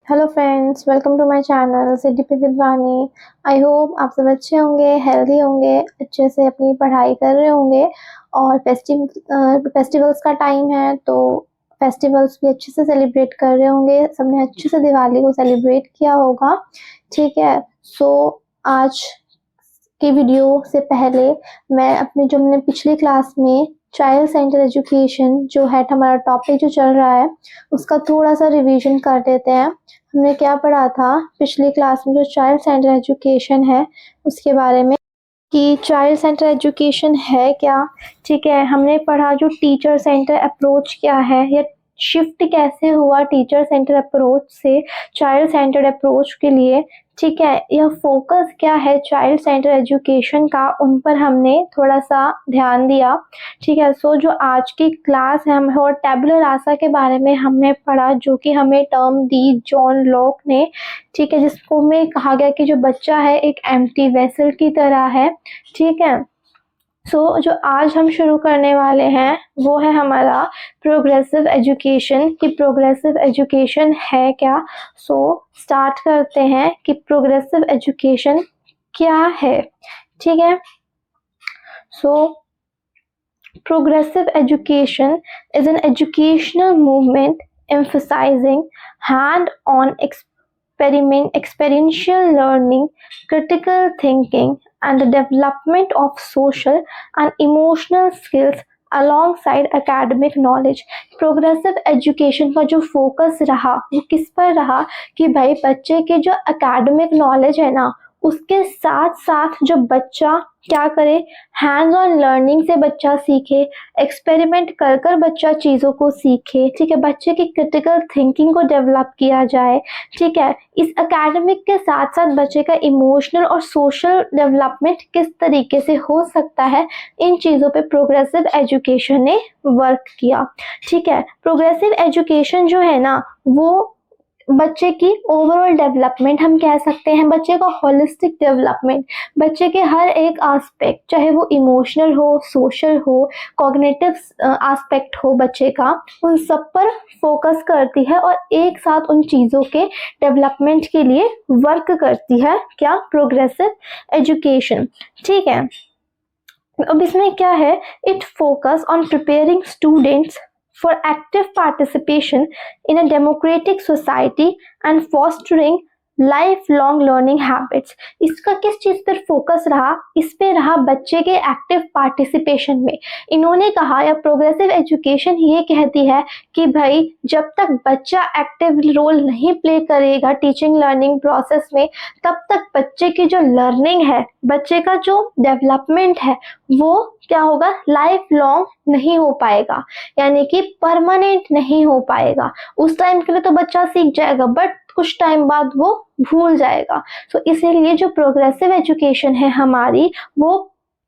Hello friends, welcome to my channel CDP with Vani. I hope आप सब अच्छे होंगे, हेल्दी होंगे, अच्छे से अपनी पढ़ाई कर रहे होंगे। और फेस्टिवल्स का टाइम है तो फेस्टिवल्स भी अच्छे से सेलिब्रेट कर रहे होंगे। सबने अच्छे से दिवाली को सेलिब्रेट किया होगा। ठीक है, सो आज की वीडियो से पहले मैं मैंने पिछली क्लास में चाइल्ड सेंटर एजुकेशन जो है हमारा टॉपिक जो चल रहा है उसका थोड़ा सा रिवीजन कर देते हैं। हमने क्या पढ़ा था पिछली क्लास में, जो चाइल्ड सेंटर एजुकेशन है उसके बारे में कि चाइल्ड सेंटर एजुकेशन है क्या। ठीक है, हमने पढ़ा जो टीचर सेंटर अप्रोच क्या है, या शिफ्ट कैसे हुआ टीचर सेंटर अप्रोच से चाइल्ड सेंटर अप्रोच के लिए। ठीक है, यह फोकस क्या है चाइल्ड सेंटर एजुकेशन का, उन पर हमने थोड़ा सा ध्यान दिया। ठीक है, सो जो आज की क्लास है हम और टैबुलर रासा के बारे में हमने पढ़ा, जो कि हमें टर्म दी जॉन लॉक ने। ठीक है, जिसको में कहा गया कि जो बच्चा है एक एम्प्टी वेसल की तरह है। ठीक है, सो जो आज हम शुरू करने वाले हैं वो है हमारा प्रोग्रेसिव एजुकेशन, कि प्रोग्रेसिव एजुकेशन है क्या। सो स्टार्ट करते हैं कि प्रोग्रेसिव एजुकेशन क्या है। ठीक है, सो progressive education is an educational movement emphasizing hand-on experiential learning, critical thinking, and the development of social and emotional skills alongside academic knowledge। Progressive education का जो फोकस रहा वो किस पर रहा कि भाई बच्चे के जो एकेडमिक नॉलेज है ना उसके साथ साथ जो बच्चा क्या करे, हैंड्स ऑन लर्निंग से बच्चा सीखे, एक्सपेरिमेंट कर कर बच्चा चीज़ों को सीखे। ठीक है, बच्चे की क्रिटिकल थिंकिंग को डेवलप किया जाए। ठीक है, इस एकेडमिक के साथ साथ बच्चे का इमोशनल और सोशल डेवलपमेंट किस तरीके से हो सकता है, इन चीज़ों पे प्रोग्रेसिव एजुकेशन ने वर्क किया। ठीक है, प्रोग्रेसिव एजुकेशन जो है ना वो बच्चे की ओवरऑल डेवलपमेंट हम कह सकते हैं, बच्चे का होलिस्टिक डेवलपमेंट, बच्चे के हर एक एस्पेक्ट, चाहे वो इमोशनल हो, सोशल हो, कॉग्निटिव एस्पेक्ट हो बच्चे का, उन सब पर फोकस करती है और एक साथ उन चीज़ों के डेवलपमेंट के लिए वर्क करती है क्या, प्रोग्रेसिव एजुकेशन। ठीक है, अब इसमें क्या है, it focus on preparing students for active participation in a democratic society and fostering life long learning habits. इसका किस चीज पर फोकस रहा, इस पे रहा बच्चे के एक्टिव पार्टिसिपेशन में। इन्होंने कहा, या प्रोग्रेसिव एजुकेशन ये कहती है कि भाई जब तक बच्चा एक्टिव रोल नहीं प्ले करेगा टीचिंग लर्निंग प्रोसेस में, तब तक बच्चे की जो लर्निंग है, बच्चे का जो डेवलपमेंट है वो क्या होगा, लाइफ लॉन्ग नहीं हो पाएगा, यानी कि परमानेंट नहीं हो पाएगा। उस टाइम के लिए तो बच्चा सीख जाएगा बट कुछ टाइम बाद वो भूल जाएगा। तो इसीलिए जो प्रोग्रेसिव एजुकेशन है हमारी वो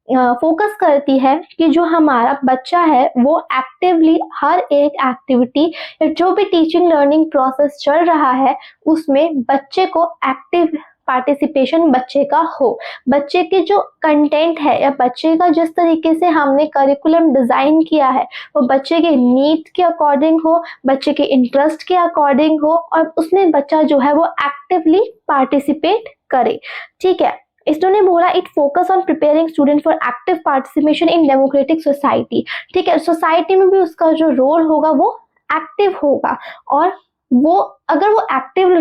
फोकस करती है कि जो हमारा बच्चा है वो एक्टिवली हर एक एक्टिविटी या जो भी टीचिंग लर्निंग प्रोसेस चल रहा है उसमें बच्चे को एक्टिव पार्टिसिपेशन बच्चे का हो। बच्चे के जो कंटेंट है या बच्चे का जिस तरीके से हमने करिकुलम डिजाइन किया है वो बच्चे के नीड के अकॉर्डिंग हो, बच्चे के इंटरेस्ट के अकॉर्डिंग हो और उसमें बच्चा जो है वो एक्टिवली पार्टिसिपेट करे। ठीक है, इन्होंने बोला it focus on preparing student for active participation in democratic society. ठीक है, सोसाइटी में भी उसका जो रोल होगा वो एक्टिव होगा और वो अगर वो एक्टिव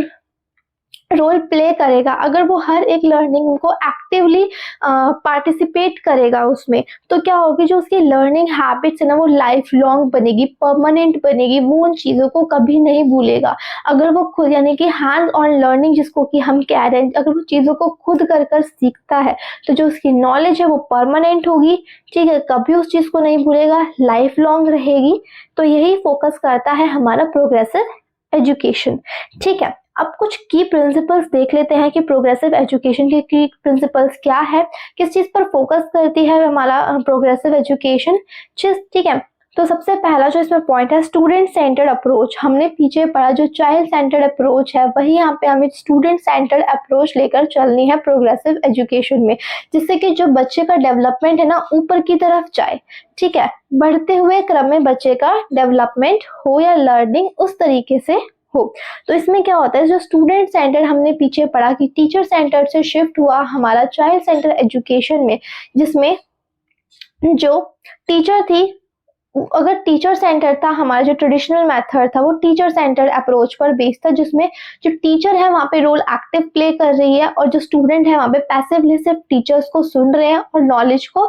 रोल प्ले करेगा, अगर वो हर एक लर्निंग को एक्टिवली पार्टिसिपेट करेगा उसमें, तो क्या होगी, जो उसकी लर्निंग हैबिट्स है ना वो लाइफ लॉन्ग बनेगी, परमानेंट बनेगी, वो उन चीज़ों को कभी नहीं भूलेगा। अगर वो खुद, यानी कि हैंड ऑन लर्निंग जिसको कि हम कह रहे हैं, अगर वो चीज़ों को खुद कर कर सीखता है तो जो उसकी नॉलेज है वो परमानेंट होगी। ठीक है, कभी उस चीज़ को नहीं भूलेगा, लाइफ लॉन्ग रहेगी। तो यही फोकस करता है हमारा प्रोग्रेसिव एजुकेशन। ठीक है, अब कुछ की प्रिंसिपल्स देख लेते हैं कि प्रोग्रेसिव एजुकेशन के की प्रिंसिपल्स क्या है, किस चीज पर फोकस करती है हमारा प्रोग्रेसिव एजुकेशन। ठीक है, तो सबसे पहला जो इसमें पॉइंट है स्टूडेंट सेंटर्ड अप्रोच। हमने पीछे पढ़ा जो चाइल्ड सेंटर्ड अप्रोच है, वही यहाँ पे हमें स्टूडेंट सेंटर्ड अप्रोच लेकर चलनी है प्रोग्रेसिव एजुकेशन में, जिससे कि जो बच्चे का डेवलपमेंट है ना ऊपर की तरफ जाए, ठीक है, बढ़ते हुए क्रम में बच्चे का डेवलपमेंट हो या लर्निंग उस तरीके से हो। तो इसमें क्या होता है, जो स्टूडेंट सेंटर हमने पीछे पढ़ा कि टीचर सेंटर से शिफ्ट हुआ हमारा चाइल्ड सेंटर एजुकेशन में, जिसमें जो टीचर थी, अगर टीचर सेंटर था, हमारा जो ट्रेडिशनल मेथड था वो टीचर सेंटर अप्रोच पर बेस्ड था, जिसमें जो टीचर है वहाँ पे रोल एक्टिव प्ले कर रही है और जो स्टूडेंट है वहाँ पे पैसिवली सिर्फ टीचर्स को सुन रहे हैं और नॉलेज को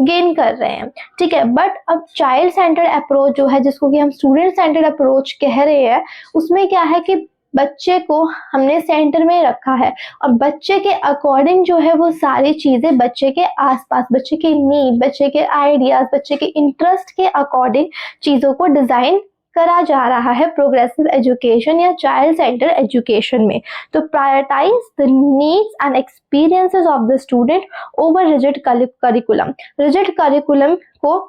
गेन कर रहे हैं, ठीक है। बट अब चाइल्ड सेंटर अप्रोच जो है, जिसको कि हम स्टूडेंट सेंटर अप्रोच कह रहे हैं, उसमें क्या है कि बच्चे को हमने सेंटर में रखा है और बच्चे के अकॉर्डिंग जो है वो सारी चीजें बच्चे के आसपास, बच्चे के नीड, बच्चे के आइडियाज, बच्चे के इंटरेस्ट के अकॉर्डिंग चीजों को डिजाइन करा जा रहा है प्रोग्रेसिव एजुकेशन या चाइल्ड सेंटर एजुकेशन में। तो prioritize the needs and experiences of the student over rigid curriculum. Rigid curriculum को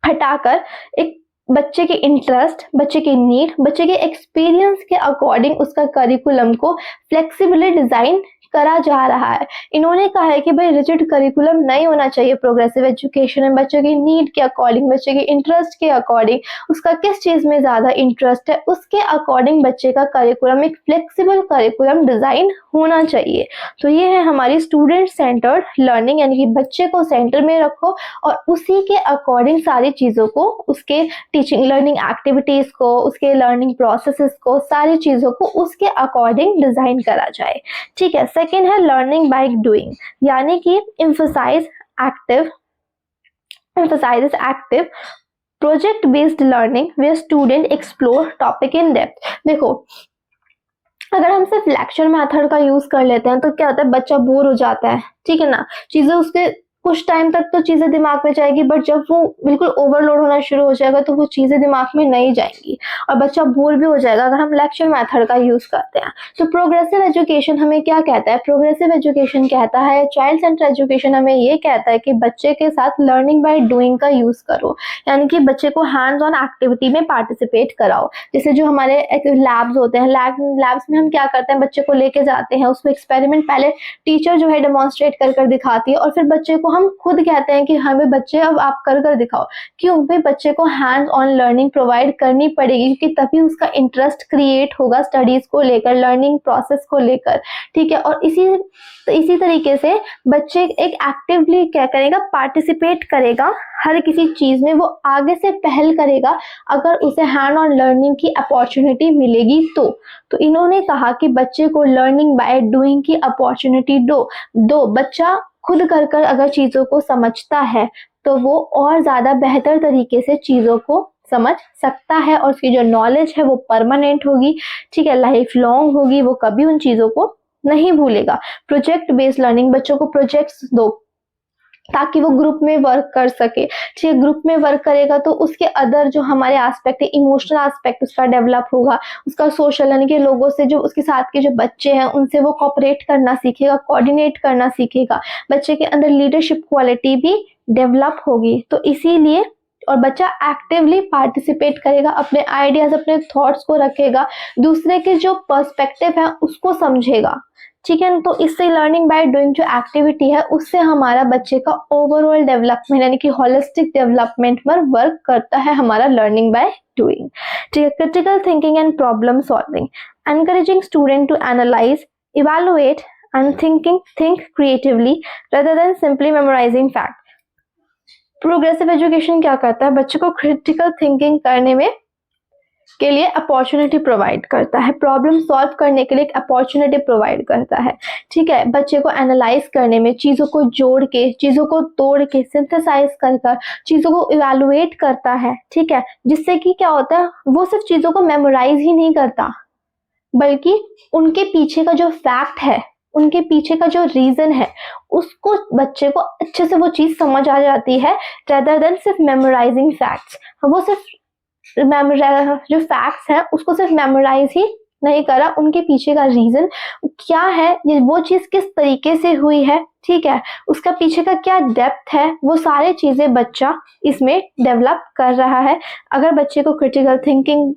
हटाकर एक बच्चे के इंटरेस्ट, बच्चे के नीड, बच्चे के एक्सपीरियंस के अकॉर्डिंग उसका करिकुलम को फ्लेक्सिबली डिजाइन करा जा रहा है। इन्होंने कहा है कि भाई रिजिड करिकुलम नहीं होना चाहिए प्रोग्रेसिव एजुकेशन में, बच्चे के नीड के अकॉर्डिंग, बच्चे के इंटरेस्ट के अकॉर्डिंग, उसका किस चीज में ज्यादा इंटरेस्ट है उसके अकॉर्डिंग बच्चे का करिकुलम एक फ्लेक्सिबल करिकुलम डिजाइन होना चाहिए। तो ये है हमारी स्टूडेंट सेंटर्ड लर्निंग, यानी कि बच्चे को सेंटर में रखो और उसी के अकॉर्डिंग सारी चीजों को, उसके टीचिंग लर्निंग एक्टिविटीज को, उसके लर्निंग प्रोसेसेस को, सारी चीजों को उसके अकॉर्डिंग डिजाइन करा जाए, ठीक है। सेकेंड है लर्निंग बाय डूइंग, यानी कि emphasizes active project based learning where student explore topic in depth। देखो, अगर हम सिर्फ लेक्चर मेथड का यूज कर लेते हैं तो क्या होता है, बच्चा बोर हो जाता है, ठीक है ना। चीजें उसके कुछ टाइम तक तो चीजें दिमाग में जाएगी, बट जब वो बिल्कुल ओवरलोड होना शुरू हो जाएगा तो वो चीजें दिमाग में नहीं जाएंगी और बच्चा बोर भी हो जाएगा अगर हम लेक्चर मेथड का यूज करते हैं। तो प्रोग्रेसिव एजुकेशन हमें क्या कहता है, प्रोग्रेसिव एजुकेशन कहता है, चाइल्ड सेंटर एजुकेशन हमें ये कहता है कि बच्चे के साथ लर्निंग बाय डूइंग का यूज करो, यानी कि बच्चे को हैंड्स ऑन एक्टिविटी में पार्टिसिपेट कराओ। जैसे जो हमारे लैब्स होते हैं, लैब्स में हम क्या करते हैं, बच्चे को लेके जाते हैं, उसको एक्सपेरिमेंट पहले टीचर जो है डेमोन्स्ट्रेट कर दिखाती है और फिर बच्चे को हम खुद कहते हैं कि हमें बच्चे अब आप कर दिखाओ। क्यों भाई, बच्चे को हैंड्स ऑन लर्निंग प्रोवाइड करनी पड़ेगी क्योंकि तभी उसका इंटरेस्ट क्रिएट होगा स्टडीज को लेकर, लर्निंग प्रोसेस को लेकर, ठीक है। और इसी तरीके से बच्चे एक एक्टिवली क्या करेगा, पार्टिसिपेट करेगा हर किसी चीज में, वो आगे से पहल करेगा अगर उसे हैंड ऑन लर्निंग की अपॉर्चुनिटी मिलेगी तो इन्होंने कहा कि बच्चे को लर्निंग बाय डूइंग की अपॉर्चुनिटी दो। बच्चा खुद कर अगर चीजों को समझता है तो वो और ज्यादा बेहतर तरीके से चीजों को समझ सकता है और उसकी जो नॉलेज है वो परमानेंट होगी, ठीक है, लाइफ लॉन्ग होगी, वो कभी उन चीजों को नहीं भूलेगा। प्रोजेक्ट बेस्ड लर्निंग, बच्चों को प्रोजेक्ट्स दो ताकि वो ग्रुप में वर्क कर सके, ठीक है। ग्रुप में वर्क करेगा तो उसके अदर जो हमारे एस्पेक्ट है, इमोशनल एस्पेक्ट उसका डेवलप होगा, उसका सोशल, यानी कि लोगों से, जो उसके साथ के जो बच्चे हैं उनसे वो कोऑपरेट करना सीखेगा, कोऑर्डिनेट करना सीखेगा, बच्चे के अंदर लीडरशिप क्वालिटी भी डेवलप होगी। तो इसीलिए, और बच्चा एक्टिवली पार्टिसिपेट करेगा, अपने आइडियाज, अपने थॉट्स को रखेगा, दूसरे के जो पर्सपेक्टिव है उसको समझेगा, ठीक है। तो इससे लर्निंग बाय डूइंग जो एक्टिविटी है उससे हमारा बच्चे का ओवरऑल डेवलपमेंट, यानी कि होलिस्टिक डेवलपमेंट पर वर्क करता है हमारा लर्निंग बाय डूइंग, ठीक है। Critical thinking and problem solving, encouraging student to analyse, evaluate and think creatively rather than simply memorizing fact। Progressive education क्या करता है, बच्चे को क्रिटिकल थिंकिंग करने में के लिए अपॉर्चुनिटी प्रोवाइड करता है, प्रॉब्लम सॉल्व करने के लिए एक अपॉर्चुनिटी प्रोवाइड करता है, ठीक है। बच्चे को एनालाइज करने में, चीज़ों को जोड़ के, चीज़ों को तोड़ के, सिंथेसाइज कर चीज़ों को इवैल्यूएट करता है, ठीक है। जिससे कि क्या होता है, वो सिर्फ चीज़ों को मेमोराइज ही नहीं करता बल्कि उनके पीछे का जो फैक्ट है, उनके पीछे का जो रीजन है, उसको बच्चे को अच्छे से वो चीज़ समझ आ जाती है, रेदर देन सिर्फ मेमोराइजिंग फैक्ट्स। वो सिर्फ जो फैक्ट्स हैं उसको सिर्फ मेमोराइज ही नहीं करा, उनके पीछे का रीजन क्या है, ये वो चीज किस तरीके से हुई है, ठीक है, उसका पीछे का क्या डेप्थ है, वो सारे चीजें बच्चा इसमें डेवलप कर रहा है। अगर बच्चे को क्रिटिकल थिंकिंग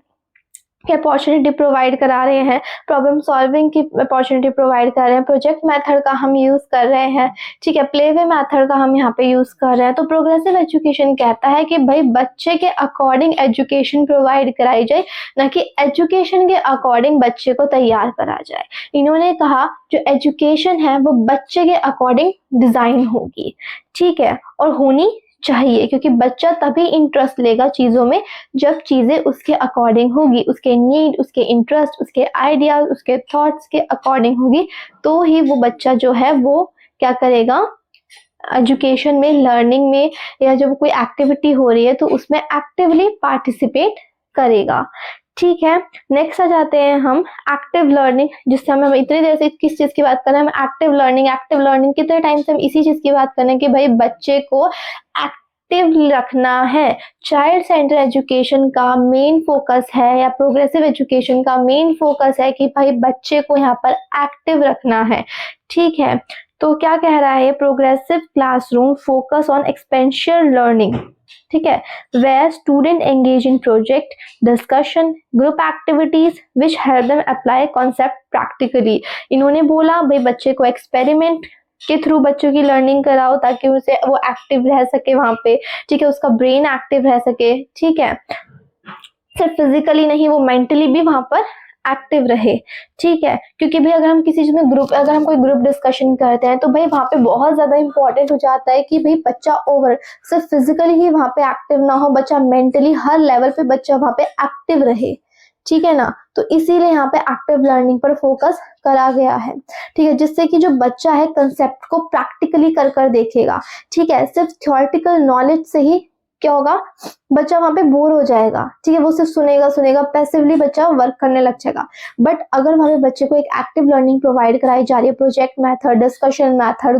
की अपॉर्चुनिटी प्रोवाइड करा रहे हैं, प्रॉब्लम सॉल्विंग की अपॉर्चुनिटी प्रोवाइड कर रहे हैं, प्रोजेक्ट मेथड का हम यूज कर रहे हैं, ठीक है, प्लेवे मेथड का हम यहाँ पे यूज कर रहे हैं, तो प्रोग्रेसिव एजुकेशन कहता है कि भाई बच्चे के अकॉर्डिंग एजुकेशन प्रोवाइड कराई जाए, ना कि एजुकेशन के अकॉर्डिंग बच्चे को तैयार करा जाए। इन्होंने कहा जो एजुकेशन है वो बच्चे के अकॉर्डिंग डिजाइन होगी, ठीक है, और होनी चाहिए, क्योंकि बच्चा तभी इंटरेस्ट लेगा चीजों में जब चीजें उसके अकॉर्डिंग होगी, उसके नीड, उसके इंटरेस्ट, उसके आइडियाज, उसके थॉट्स के अकॉर्डिंग होगी, तो ही वो बच्चा जो है वो क्या करेगा, एजुकेशन में, लर्निंग में, या जब कोई एक्टिविटी हो रही है तो उसमें एक्टिवली पार्टिसिपेट करेगा, ठीक है। नेक्स्ट आ जाते हैं हम एक्टिव लर्निंग, जिससे हम इतनी देर से किस चीज की बात कर रहे हैं, हम एक्टिव लर्निंग कितने टाइम से हम इसी चीज की बात कर रहे हैं कि भाई बच्चे को एक्टिव रखना है। चाइल्ड सेंटर एजुकेशन का मेन फोकस है, या प्रोग्रेसिव एजुकेशन का मेन फोकस है कि भाई बच्चे को यहाँ पर एक्टिव रखना है, ठीक है। तो क्या कह रहा है, progressive classroom focus on experiential learning, ठीक है, where student engage in project, discussion, group activities which help them apply concept practically। इन्होंने बोला भाई बच्चे को एक्सपेरिमेंट के थ्रू बच्चों की लर्निंग कराओ ताकि उसे वो एक्टिव रह सके वहां पे, ठीक है, उसका ब्रेन एक्टिव रह सके, ठीक है, सिर्फ फिजिकली नहीं, वो मेंटली भी वहां पर एक्टिव रहे, ठीक है, क्योंकि भाई अगर हम किसी चीज में अगर हम कोई ग्रुप डिस्कशन करते हैं तो भाई वहां पे बहुत ज्यादा इंपॉर्टेंट हो जाता है कि भाई बच्चा सिर्फ फिजिकली ही वहां पे एक्टिव ना हो, बच्चा मेंटली हर लेवल पे बच्चा वहां पे एक्टिव रहे, ठीक है ना। तो इसीलिए यहाँ पे एक्टिव लर्निंग पर फोकस करा गया है, ठीक है, जिससे कि जो बच्चा है कंसेप्ट को प्रैक्टिकली कर देखेगा, ठीक है, सिर्फ थ्योरेटिकल नॉलेज से ही क्या होगा, बच्चा वहां पे बोर हो जाएगा, ठीक है, वो सिर्फ सुनेगा, पैसिवली बच्चा वर्क करने लग जाएगा। बट अगर वहां पे बच्चे को एक एक्टिव लर्निंग प्रोवाइड कराई जा रही है, project method, discussion method,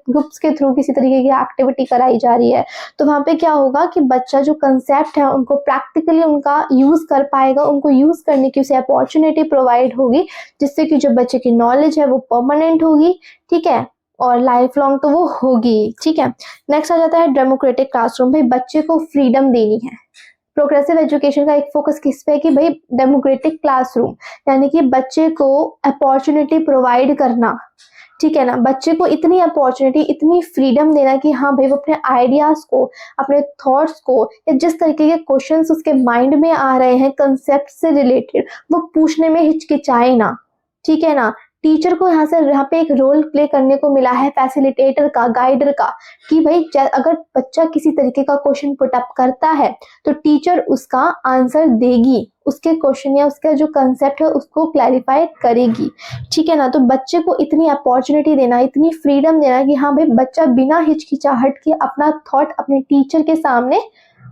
groups के थ्रू किसी तरीके की एक्टिविटी कराई जा रही है, तो वहां पे क्या होगा कि बच्चा जो कंसेप्ट है उनको प्रैक्टिकली उनका यूज कर पाएगा, उनको यूज करने की उसे अपॉर्चुनिटी प्रोवाइड होगी, जिससे कि जो बच्चे की नॉलेज है वो परमानेंट होगी, ठीक है, और लाइफ लॉन्ग तो वो होगी, ठीक है। नेक्स्ट आ जाता है डेमोक्रेटिक क्लासरूम, भाई बच्चे को फ्रीडम देनी है। प्रोग्रेसिव एजुकेशन का एक फोकस किस पे है कि भाई डेमोक्रेटिक क्लासरूम, यानी कि बच्चे को अपॉर्चुनिटी प्रोवाइड करना, ठीक है ना, बच्चे को इतनी अपॉर्चुनिटी, इतनी फ्रीडम देना कि हाँ भाई वो अपने आइडियाज को, अपने थॉट्स को, या जिस तरीके के क्वेश्चंस उसके माइंड में आ रहे हैं कंसेप्ट से रिलेटेड, वो पूछने में हिचकिचाए ना, ठीक है ना। टीचर को यहाँ पे एक रोल प्ले करने को मिला है फैसिलिटेटर का, गाइडर का, कि भाई अगर बच्चा किसी तरीके का क्वेश्चन पुट अप करता है तो टीचर उसका आंसर देगी, उसके क्वेश्चन या उसका जो कंसेप्ट है उसको क्लैरिफाई करेगी, ठीक है ना। तो बच्चे को इतनी अपॉर्चुनिटी देना, इतनी फ्रीडम देना कि हाँ भाई बच्चा बिना हिचकिचाहट के अपना थॉट अपने टीचर के सामने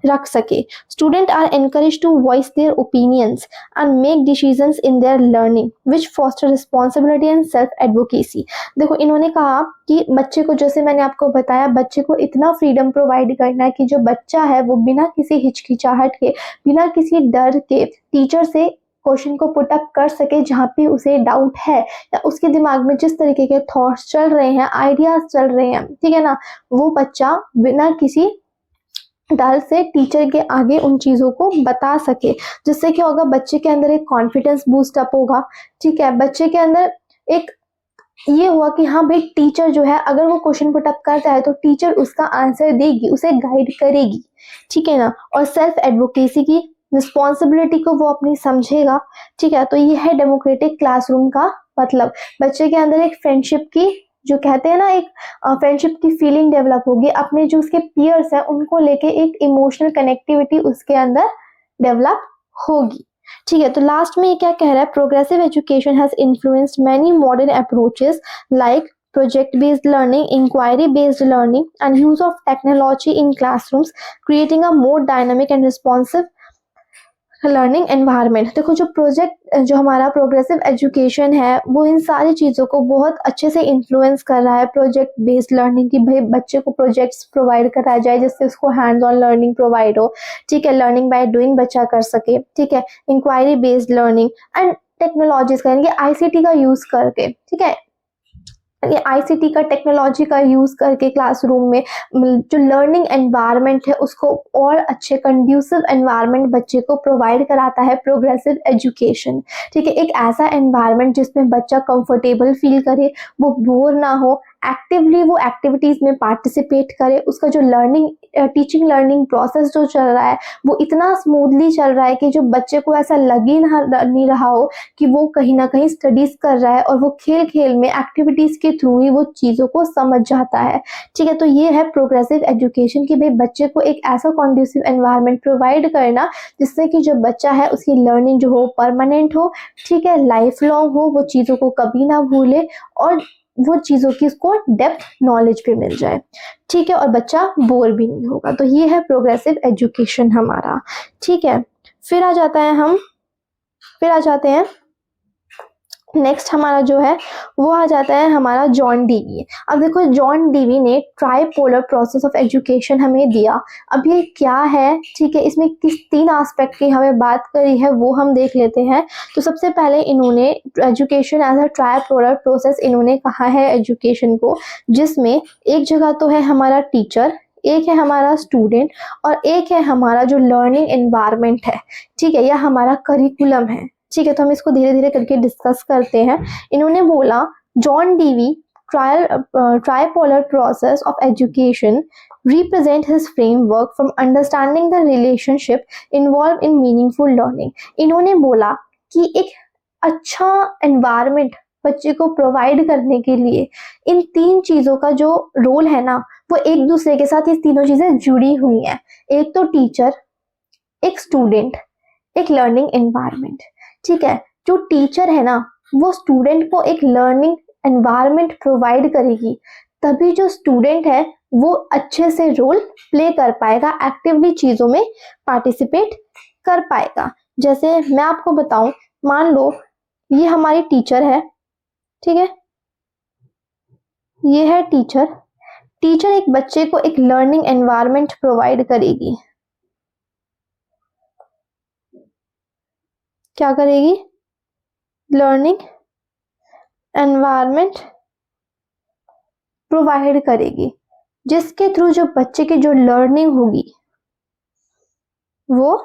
रख सके। Student are encourage to voice their opinions and make decisions in their learning which foster responsibility and self advocacy. देखो इन्होंने कहा कि बच्चे को, जैसे मैंने आपको बताया, बच्चे को इतना फ्रीडम प्रोवाइड करना है कि जो बच्चा है वो बिना किसी हिचकिचाहट के, बिना किसी डर के टीचर से क्वेश्चन को पुट अप कर सके जहाँ पे उसे डाउट है, या उसके दिमाग में जिस तरीके के थॉट्स चल रहे हैं, आइडियाज चल रहे हैं, ठीक है ना, वो बच्चा बिना किसी डर से टीचर के आगे उन चीजों को बता सके, जिससे क्या होगा, बच्चे के अंदर एक कॉन्फिडेंस बूस्ट अप होगा, ठीक है, बच्चे के अंदर एक ये हुआ कि हाँ भाई टीचर जो है अगर वो क्वेश्चन पुट अप करता है तो टीचर उसका आंसर देगी, उसे गाइड करेगी, ठीक है ना, और सेल्फ एडवोकेसी की रिस्पॉन्सिबिलिटी को वो अपनी समझेगा, ठीक है। तो ये है डेमोक्रेटिक क्लासरूम का मतलब, बच्चे के अंदर एक फ्रेंडशिप की, जो कहते हैं ना, एक फ्रेंडशिप की फीलिंग डेवलप होगी, अपने जो उसके पीयर्स हैं उनको लेके एक इमोशनल कनेक्टिविटी उसके अंदर डेवलप होगी, ठीक है। तो लास्ट में ये क्या कह रहा है, progressive education has influenced many modern approaches like project based learning, inquiry based learning and use of technology in classrooms, creating a more dynamic and responsive learning environment. देखो जो हमारा प्रोग्रेसिव एजुकेशन है वो इन सारी चीज़ों को बहुत अच्छे से इन्फ्लुएंस कर रहा है। प्रोजेक्ट बेस्ड लर्निंग की, भाई बच्चे को प्रोजेक्ट्स प्रोवाइड कराया जाए जिससे उसको हैंड्स ऑन लर्निंग प्रोवाइड हो, ठीक है, लर्निंग बाय डूइंग बच्चा कर सके, ठीक है। Inquiry based learning and technologies का यानी कि आईसीटी का यूज करके, ठीक है, ये आईसीटी का टेक्नोलॉजी का यूज करके क्लासरूम में जो लर्निंग एनवायरनमेंट है उसको और अच्छे कंड्यूसिव एनवायरनमेंट बच्चे को प्रोवाइड कराता है प्रोग्रेसिव एजुकेशन। ठीक है, एक ऐसा एनवायरनमेंट जिसमें बच्चा कंफर्टेबल फील करे, वो बोर ना हो, एक्टिवली वो एक्टिविटीज में पार्टिसिपेट करे, उसका जो लर्निंग टीचिंग लर्निंग प्रोसेस जो चल रहा है वो इतना स्मूथली चल रहा है कि जो बच्चे को ऐसा लग ही नहीं रहा हो कि वो कहीं ना कहीं स्टडीज कर रहा है, और वो खेल खेल में एक्टिविटीज के थ्रू ही वो चीज़ों को समझ जाता है। ठीक है, तो ये है प्रोग्रेसिव एजुकेशन कि भाई बच्चे को एक ऐसा कॉन्ड्यूसिव एनवायरनमेंट प्रोवाइड करना जिससे कि जो बच्चा है उसकी लर्निंग जो हो परमानेंट हो, ठीक है, लाइफ लॉन्ग हो, वो चीज़ों को कभी ना भूले और वो चीज़ों की उसको डेप्थ नॉलेज पे मिल जाए। ठीक है, और बच्चा बोर भी नहीं होगा। तो ये है प्रोग्रेसिव एजुकेशन हमारा। ठीक है, फिर आ जाते हैं नेक्स्ट हमारा जो है वो आ जाता है हमारा जॉन डीवी। अब देखो जॉन डीवी ने ट्राइपोलर प्रोसेस ऑफ एजुकेशन हमें दिया। अब ये क्या है, ठीक है, इसमें किस 3 एस्पेक्ट की हमें बात करी है वो हम देख लेते हैं। तो सबसे पहले इन्होंने education as a tripolar process इन्होंने कहा है एजुकेशन को, जिसमें एक जगह तो है हमारा टीचर, एक है हमारा स्टूडेंट और एक है हमारा जो लर्निंग एनवायरनमेंट है। ठीक है, या हमारा करिकुलम है। ठीक है, तो हम इसको धीरे धीरे करके डिस्कस करते हैं। इन्होंने बोला John Dewey tripolar process of education represent his framework from understanding the relationship involved in meaningful learning। इन्होंने बोला कि एक अच्छा एनवायरनमेंट बच्चे को प्रोवाइड करने के लिए इन 3 चीज़ों का जो रोल है ना वो एक दूसरे के साथ ये तीनों चीज़ें जुड़ी हुई हैं। एक तो टीचर, एक स्टूडेंट, एक लर्निंग एनवायरनमेंट। ठीक है, जो टीचर है ना वो स्टूडेंट को एक लर्निंग एनवायरनमेंट प्रोवाइड करेगी, तभी जो स्टूडेंट है वो अच्छे से रोल प्ले कर पाएगा, एक्टिवली चीज़ों में पार्टिसिपेट कर पाएगा। जैसे मैं आपको बताऊं, मान लो ये हमारी टीचर है, ठीक है, ये है टीचर। टीचर एक बच्चे को एक लर्निंग एनवायरनमेंट प्रोवाइड करेगी। क्या करेगी? लर्निंग एनवायरनमेंट प्रोवाइड करेगी, जिसके थ्रू जो बच्चे की जो लर्निंग होगी वो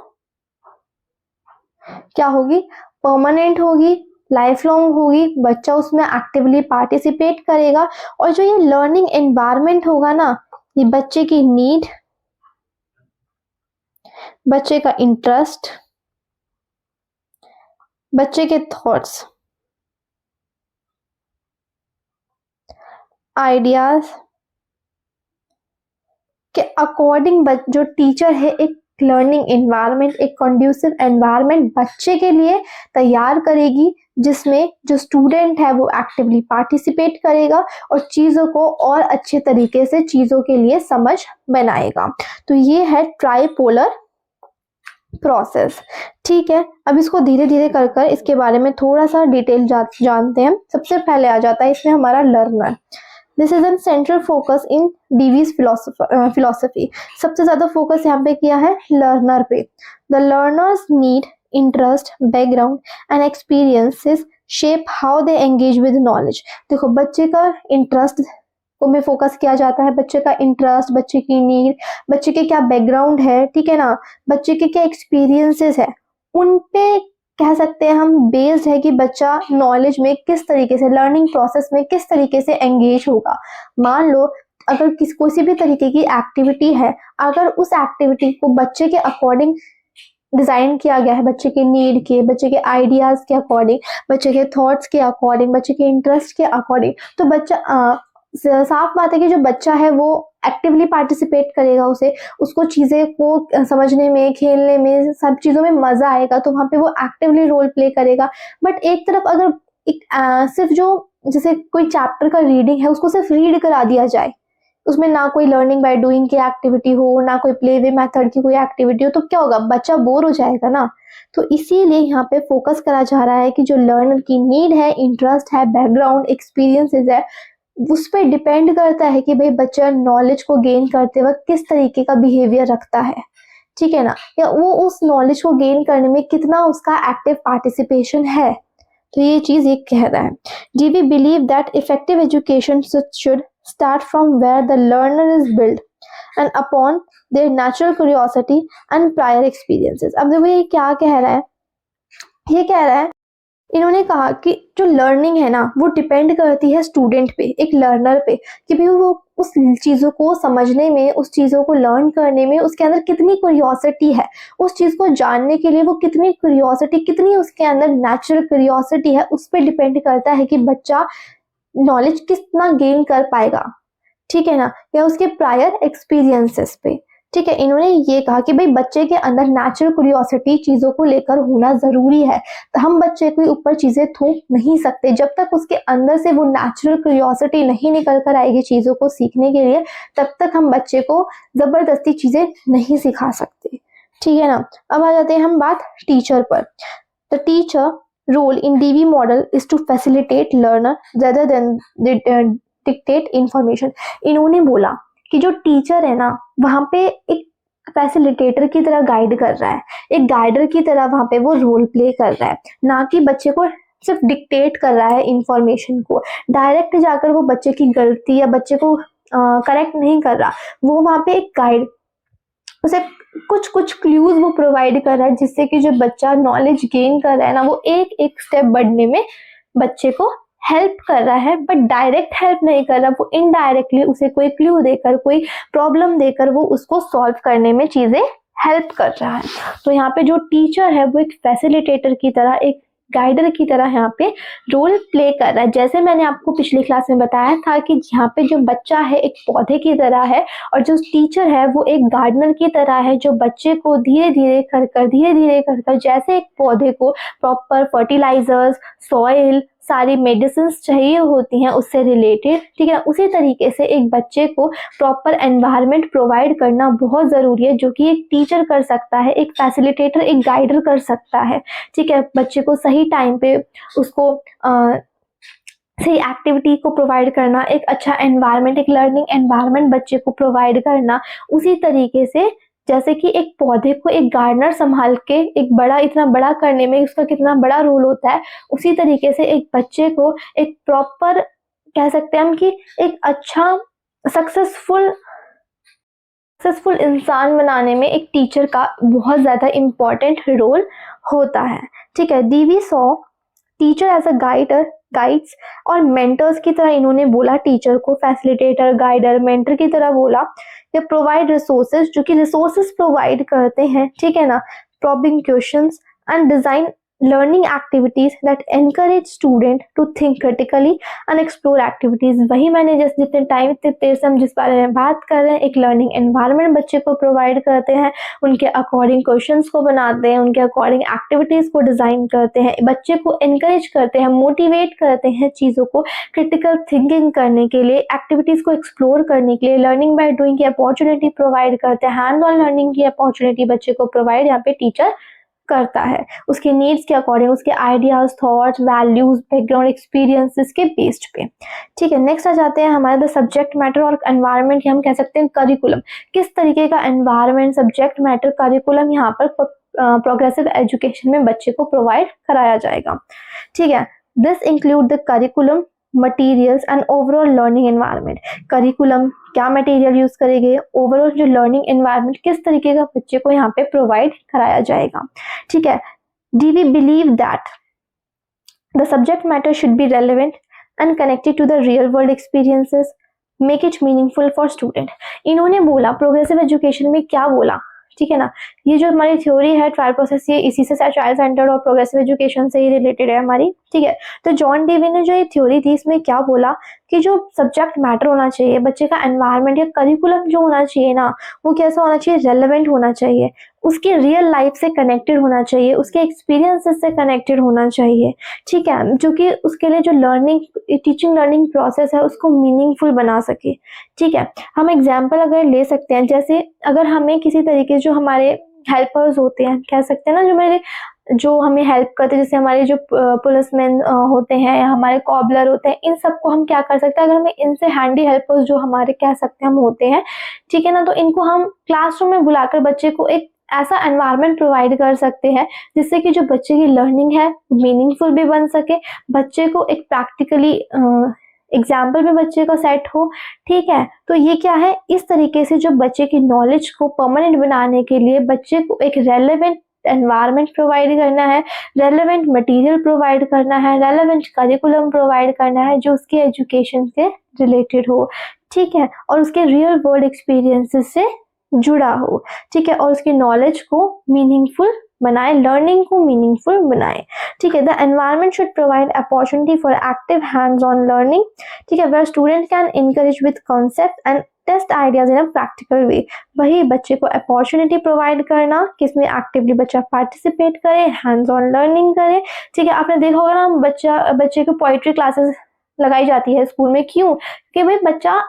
क्या होगी? परमानेंट होगी, लाइफ लॉन्ग होगी, बच्चा उसमें एक्टिवली पार्टिसिपेट करेगा। और जो ये लर्निंग एनवायरनमेंट होगा ना, ये बच्चे की नीड, बच्चे का इंटरेस्ट, बच्चे के थॉट्स, आइडियाज के अकॉर्डिंग जो टीचर है एक लर्निंग एनवायरनमेंट, एक कंड्यूसिव एनवायरनमेंट बच्चे के लिए तैयार करेगी, जिसमें जो स्टूडेंट है वो एक्टिवली पार्टिसिपेट करेगा और चीज़ों को और अच्छे तरीके से चीज़ों के लिए समझ बनाएगा। तो ये है ट्राइपोलर प्रोसेस। ठीक है, अब इसको धीरे धीरे कर कर इसके बारे में थोड़ा सा डिटेल जानते हैं। सबसे पहले आ जाता है इसमें हमारा learner. This is an central focus in Divi's philosophy. सबसे ज्यादा फोकस यहाँ पे किया है लर्नर पे। The learners need, interest, background and experiences shape how they engage with knowledge. देखो बच्चे का इंटरेस्ट को में फोकस किया जाता है, बच्चे का इंटरेस्ट, बच्चे की नीड, बच्चे के क्या बैकग्राउंड है, ठीक है ना, बच्चे के क्या एक्सपीरियंसेस है, उन पे कह सकते हैं हम बेस्ड है कि बच्चा नॉलेज में किस तरीके से, लर्निंग प्रोसेस में किस तरीके से एंगेज होगा। मान लो अगर किसी भी तरीके की एक्टिविटी है, अगर उस एक्टिविटी को बच्चे के अकॉर्डिंग डिजाइन किया गया है, बच्चे के नीड के, बच्चे के आइडियाज के अकॉर्डिंग, बच्चे के थॉट्स के अकॉर्डिंग, बच्चे के इंटरेस्ट के अकॉर्डिंग, तो बच्चा साफ बात है कि जो बच्चा है वो एक्टिवली पार्टिसिपेट करेगा, उसको चीज़ें को समझने में, खेलने में, सब चीज़ों में मज़ा आएगा, तो वहाँ पे वो एक्टिवली रोल प्ले करेगा। बट एक तरफ अगर सिर्फ जो जैसे कोई चैप्टर का रीडिंग है उसको सिर्फ रीड करा दिया जाए, उसमें ना कोई लर्निंग बाय डूइंग की एक्टिविटी हो, ना कोई प्ले वे मेथड की कोई एक्टिविटी हो, तो क्या होगा? बच्चा बोर हो जाएगा ना। तो इसीलिए यहाँ पे फोकस करा जा रहा है कि जो लर्नर की नीड है, इंटरेस्ट है, बैकग्राउंड, एक्सपीरियंसेस है, उस पर डिपेंड करता है कि भाई बच्चा नॉलेज को गेन करते वक्त किस तरीके का बिहेवियर रखता है, ठीक है ना, या वो उस नॉलेज को गेन करने में कितना उसका एक्टिव पार्टिसिपेशन है। तो ये चीज ये कह रहा है, Dewey believe that effective education should start from where the learner is build and upon their natural curiosity and prior experiences. अब देखो ये क्या कह रहा है, ये कह रहा है, इन्होंने कहा कि जो लर्निंग है ना वो डिपेंड करती है स्टूडेंट पे, एक लर्नर पे, कि भाई वो उस चीज़ों को समझने में, उस चीज़ों को लर्न करने में उसके अंदर कितनी क्यूरियोसिटी है, उस चीज़ को जानने के लिए वो कितनी क्यूरियोसिटी, कितनी उसके अंदर नेचुरल क्यूरियोसिटी है, उस पर डिपेंड करता है कि बच्चा नॉलेज कितना गेन कर पाएगा, ठीक है ना, या उसके प्रायर एक्सपीरियंसेस पे। ठीक है, इन्होंने ये कहा कि भाई बच्चे के अंदर नेचुरल क्यूरियोसिटी चीज़ों को लेकर होना ज़रूरी है। तो हम बच्चे के ऊपर चीज़ें थोप नहीं सकते जब तक उसके अंदर से वो नेचुरल क्यूरियोसिटी नहीं निकल कर आएगी चीज़ों को सीखने के लिए, तब तक हम बच्चे को ज़बरदस्ती चीज़ें नहीं सिखा सकते। ठीक है ना। अब आ जाते हैं हम बात टीचर पर। The teacher role in Dewey model is to facilitate learner rather than dictate information. इन्होंने बोला कि जो टीचर है ना वहाँ पे एक फैसिलिटेटर की तरह गाइड कर रहा है, एक गाइडर की तरह वहाँ पे वो रोल प्ले कर रहा है, ना कि बच्चे को सिर्फ डिक्टेट कर रहा है इंफॉर्मेशन को। डायरेक्ट जाकर वो बच्चे की गलती या बच्चे को करेक्ट नहीं कर रहा, वो वहाँ पे एक गाइड, उसे कुछ कुछ क्लूज वो प्रोवाइड कर रहा है जिससे कि जो बच्चा नॉलेज गेन कर रहा है ना वो एक एक स्टेप बढ़ने में बच्चे को हेल्प कर रहा है, बट डायरेक्ट हेल्प नहीं कर रहा, वो इनडायरेक्टली उसे कोई क्लू देकर, कोई प्रॉब्लम देकर वो उसको सॉल्व करने में चीजें हेल्प कर रहा है। तो यहाँ पे जो टीचर है वो एक फैसिलिटेटर की तरह, एक गाइडर की तरह यहाँ पे रोल प्ले कर रहा है। जैसे मैंने आपको पिछली क्लास में बताया था कि यहाँ पे जो बच्चा है एक पौधे की तरह है और जो टीचर है वो एक गार्डनर की तरह है, जो बच्चे को धीरे धीरे कर जैसे एक पौधे को प्रॉपर फर्टिलाइजर्स, सॉइल, सारी मेडिसिन चाहिए होती हैं उससे रिलेटेड, ठीक है, उसी तरीके से एक बच्चे को प्रॉपर एनवायरनमेंट प्रोवाइड करना बहुत ज़रूरी है, जो कि एक टीचर कर सकता है, एक फैसिलिटेटर, एक गाइडर कर सकता है। ठीक है, बच्चे को सही टाइम पे उसको सही एक्टिविटी को प्रोवाइड करना, एक अच्छा एनवायरनमेंट, एक लर्निंग एनवायरनमेंट बच्चे को प्रोवाइड करना, उसी तरीके से जैसे कि एक पौधे को एक गार्डनर संभाल के एक बड़ा, इतना बड़ा करने में उसका कितना बड़ा रोल होता है, उसी तरीके से एक बच्चे को एक प्रॉपर, कह सकते हैं हम कि एक अच्छा सक्सेसफुल इंसान बनाने में एक टीचर का बहुत ज़्यादा इम्पोर्टेंट रोल होता है। ठीक है, Dewey saw teacher as a guides और मेंटर्स की तरह इन्होंने बोला टीचर को, फैसिलिटेटर, गाइडर, मेंटर की तरह बोला कि प्रोवाइड रिसोर्सेज, जो कि रिसोर्सेज प्रोवाइड करते हैं, ठीक है ना, probing questions and design learning activities that encourage student to think critically and explore activities। वही मैंने जितने टाइम इतने देर से हम जिस बारे में बात कर रहे हैं, एक लर्निंग एनवायरनमेंट बच्चे को प्रोवाइड करते हैं, उनके अकॉर्डिंग क्वेश्चंस को बनाते हैं, उनके अकॉर्डिंग एक्टिविटीज को डिजाइन करते हैं, बच्चे को एनकरेज करते हैं, मोटिवेट करते हैं चीज़ों को क्रिटिकल थिंकिंग करने के लिए, एक्टिविटीज को एक्सप्लोर करने के लिए, लर्निंग बाय डूइंग की अपॉर्चुनिटी प्रोवाइड करते हैं, हैंड ऑन लर्निंग की अपॉर्चुनिटी बच्चे को प्रोवाइड यहाँ पे टीचर करता है, उसके नीड्स के अकॉर्डिंग, उसके ideas, thoughts, values, background experiences के बेस्ड पे। ठीक है, नेक्स्ट आ जाते हैं हमारे द सब्जेक्ट मैटर और एनवायरनमेंट, हम कह सकते हैं करिकुलम। किस तरीके का एनवायरनमेंट, सब्जेक्ट मैटर, करिकुलम यहाँ पर प्रोग्रेसिव एजुकेशन में बच्चे को प्रोवाइड कराया जाएगा। ठीक है, this include the curriculum, materials and overall learning environment. Curriculum क्या मटेरियल यूज करेंगे, ओवरऑल जो लर्निंग एनवायरनमेंट किस तरीके का बच्चे को यहाँ पे प्रोवाइड कराया जाएगा। ठीक है, Dewey believe that the subject matter should be relevant and connected to the real world experiences, make it meaningful for student. इन्होंने बोला प्रोग्रेसिव एजुकेशन में क्या बोला, ठीक है ना, ये जो हमारी थ्योरी है ट्रायल प्रोसेस, ये इसी से चाइल्ड सेंटर्ड और प्रोग्रेसिव एजुकेशन से ही रिलेटेड है हमारी। ठीक है, तो जॉन डेवी ने जो ये थ्योरी थी इसमें क्या बोला कि जो सब्जेक्ट मैटर होना चाहिए, बच्चे का एनवायरनमेंट या करिकुलम जो होना चाहिए ना, वो कैसा होना चाहिए, रेलेवेंट होना चाहिए, उसके रियल लाइफ से कनेक्टेड होना चाहिए, उसके एक्सपीरियंसेस से कनेक्टेड होना चाहिए। ठीक है, जो कि उसके लिए जो लर्निंग, टीचिंग लर्निंग प्रोसेस है उसको मीनिंगफुल बना सके। ठीक है, हम एग्जाम्पल अगर ले सकते हैं, जैसे अगर हमें किसी तरीके जो हमारे हेल्पर्स होते हैं, कह सकते हैं ना, जो हमें हेल्प करते हैं, जैसे हमारे जो पुलिसमैन होते हैं या हमारे कॉबलर होते हैं, इन सबको हम क्या कर सकते हैं, अगर हमें इनसे हैंडी हेल्पर्स जो हमारे कह सकते हैं हम होते हैं, ठीक है ना, तो इनको हम क्लासरूम में बुलाकर बच्चे को एक ऐसा एनवायरनमेंट प्रोवाइड कर सकते हैं जिससे कि जो बच्चे की लर्निंग है मीनिंगफुल भी बन सके, बच्चे को एक प्रैक्टिकली एग्जाम्पल में बच्चे का सेट हो। ठीक है, तो ये क्या है, इस तरीके से जो बच्चे की नॉलेज को परमानेंट बनाने के लिए बच्चे को एक रेलेवेंट एनवायरनमेंट प्रोवाइड करना है, रेलेवेंट मटेरियल प्रोवाइड करना है, रेलेवेंट करिकुलम प्रोवाइड करना है जो उसके एजुकेशन से रिलेटेड हो। ठीक है, और उसके रियल वर्ल्ड एक्सपीरियंसेस से जुड़ा हो। ठीक है, और उसकी नॉलेज को मीनिंगफुल बनाए, लर्निंग को मीनिंगफुल बनाए। ठीक है, the environment should provide opportunity for active hands on learning. ठीक है, where student can encourage with concept and test ideas in a practical way. वही बच्चे को अपॉर्चुनिटी प्रोवाइड करना कि इसमें एक्टिवली बच्चा पार्टिसिपेट करे, हैंड्स ऑन लर्निंग करे। ठीक है, आपने देखा होगा ना बच्चे को पोइट्री क्लासेस लगाई जाती है स्कूल में, क्यों? कि भाई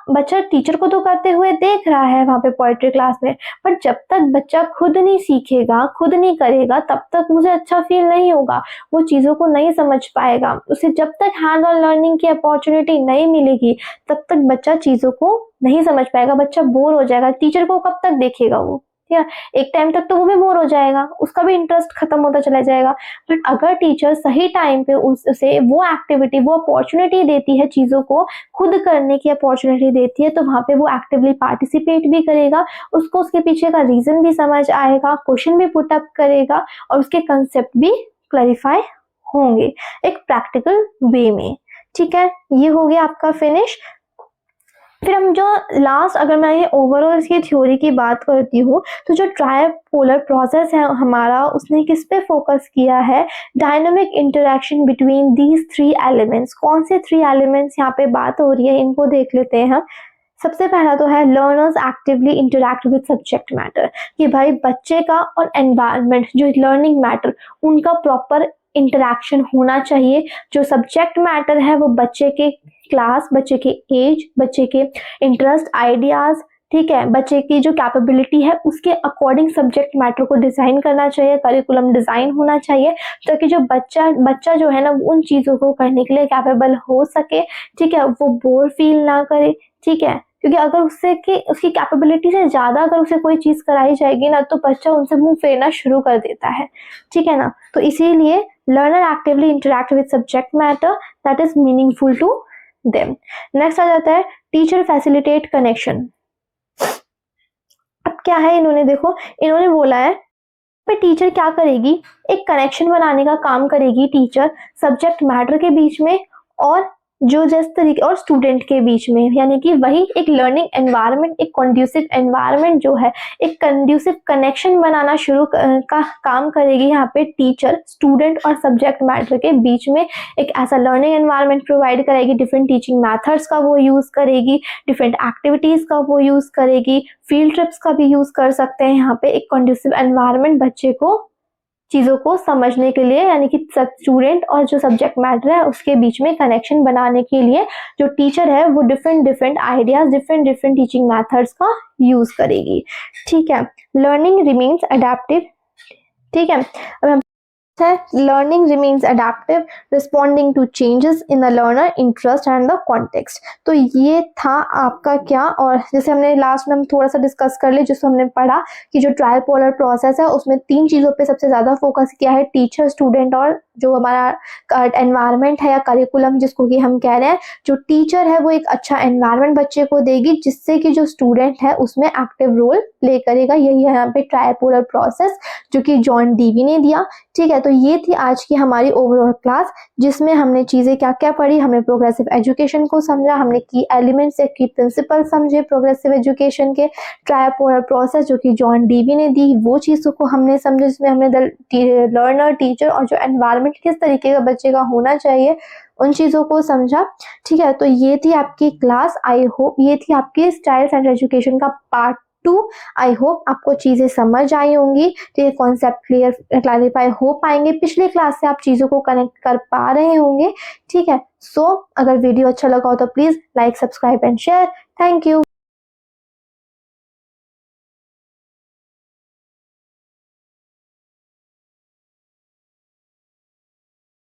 बच्चा टीचर को तो करते हुए देख रहा है वहां पे पोइट्री क्लास में, पर जब तक बच्चा खुद नहीं सीखेगा, खुद नहीं करेगा, तब तक मुझे अच्छा फील नहीं होगा, वो चीजों को नहीं समझ पाएगा। उसे जब तक हैंड ऑन लर्निंग की अपॉर्चुनिटी नहीं मिलेगी तब तक बच्चा चीजों को नहीं समझ पाएगा, बच्चा बोर हो जाएगा, टीचर को कब तक देखेगा वो। ठीक है, एक टाइम तक तो वो भी बोर हो जाएगा, उसका भी इंटरेस्ट खत्म होता चला जाएगा। बट अगर टीचर सही टाइम पे उसे वो एक्टिविटी, वो अपॉर्चुनिटी देती है, चीजों को खुद करने की अपॉर्चुनिटी देती है, तो वहां पे वो एक्टिवली पार्टिसिपेट भी करेगा, उसको उसके पीछे का रीजन भी समझ आएगा, क्वेश्चन भी पुट अप करेगा और उसके कंसेप्ट भी क्लैरिफाई होंगे एक प्रैक्टिकल वे में। ठीक है, ये हो गया आपका फिनिश। फिर हम जो लास्ट, अगर मैं ये ओवरऑल इसकी थ्योरी की बात करती हूँ, तो जो ट्राइपोलर प्रोसेस है हमारा, उसने किस पे फोकस किया है? Dynamic interaction between these three elements. कौन से थ्री एलिमेंट्स यहाँ पे बात हो रही है, इनको देख लेते हैं हम। सबसे पहला तो है learners actively interact with subject matter, कि भाई बच्चे का और एनवायरनमेंट, जो लर्निंग मैटर, उनका प्रॉपर इंटरेक्शन होना चाहिए। जो सब्जेक्ट मैटर है वो बच्चे के क्लास, बच्चे के एज, बच्चे के इंटरेस्ट, आइडियाज, ठीक है, बच्चे की जो कैपेबिलिटी है उसके अकॉर्डिंग सब्जेक्ट मैटर को डिजाइन करना चाहिए, करिकुलम डिजाइन होना चाहिए, ताकि जो बच्चा जो है ना उन चीजों को करने के लिए कैपेबल हो सके। ठीक है, वो बोर फील ना करे। ठीक है, क्योंकि अगर उसकी कैपेबिलिटी से ज्यादा अगर उसे कोई चीज कराई जाएगी ना, तो बच्चा उनसे मुंह फेरना शुरू कर देता है। ठीक है ना, तो इसीलिए learner actively interact with subject matter that is meaningful to them. Next आ जाता है टीचर फैसिलिटेट कनेक्शन। अब क्या है, इन्होंने बोला है पे टीचर क्या करेगी, एक कनेक्शन बनाने का काम करेगी टीचर सब्जेक्ट मैटर के बीच में और जो जिस तरीके और स्टूडेंट के बीच में, यानी कि वही एक लर्निंग एनवायरनमेंट, एक कंड्यूसिव एनवायरनमेंट जो है, एक कंड्यूसिव कनेक्शन बनाना शुरू का काम करेगी यहाँ पे टीचर स्टूडेंट और सब्जेक्ट मैटर के बीच में। एक ऐसा लर्निंग एनवायरनमेंट प्रोवाइड करेगी, डिफरेंट टीचिंग मैथड्स का वो यूज करेगी, डिफरेंट एक्टिविटीज का वो यूज करेगी, फील्ड ट्रिप्स का भी यूज कर सकते हैं यहाँ पे। एक कंड्यूसिव एनवायरनमेंट बच्चे को चीजों को समझने के लिए, यानी कि स्टूडेंट और जो सब्जेक्ट मैटर है उसके बीच में कनेक्शन बनाने के लिए जो टीचर है वो different ideas, different teaching methods का यूज करेगी। ठीक है, लर्निंग रिमेन्स अडेप्टिव। ठीक है, अब हम learning remains adaptive, responding to changes in the learner interest and the context। तो ये था आपका क्या, और जैसे हमने लास्ट में हम थोड़ा सा डिस्कस कर ले, जिसको हमने पढ़ा कि जो ट्राइपोलर प्रोसेस है उसमें 3 चीजों पे सबसे ज्यादा फोकस किया है, टीचर, स्टूडेंट और जो हमारा एनवायरनमेंट है या करिकुलम जिसको कि हम कह रहे हैं। जो टीचर है वो एक अच्छा एनवायरनमेंट बच्चे को देगी जिससे कि जो स्टूडेंट है उसमें एक्टिव रोल प्ले करेगा। यही है यहाँ पे ट्राइपोलर प्रोसेस जो कि जॉन डीवी ने दिया। ठीक है, तो ये थी आज की हमारी ओवरऑल क्लास, जिसमें हमने चीजें क्या क्या पढ़ी, हमने प्रोग्रेसिव एजुकेशन को समझा, हमने की एलिमेंट्स या की प्रिंसिपल समझे प्रोग्रेसिव एजुकेशन के, ट्राइपोलर प्रोसेस जो कि जॉन डीवी ने दी वो चीजों को हमने समझा, जिसमें हमने लर्नर, टीचर और जो एनवायरनमेंट किस तरीके का बच्चे का होना चाहिए उन चीजों को समझा। ठीक है, तो ये थी आपकी क्लास। आई होप ये थी आपकी स्टाइल सेंटर एजुकेशन का पार्ट 2। आई होप आपको चीजें समझ आई होंगी, ये कॉन्सेप्ट क्लैरिफाई हो पाएंगे, पिछले क्लास से आप चीजों को कनेक्ट कर पा रहे होंगे। ठीक है, सो अगर वीडियो अच्छा लगा हो तो please like, subscribe and share. Thank you.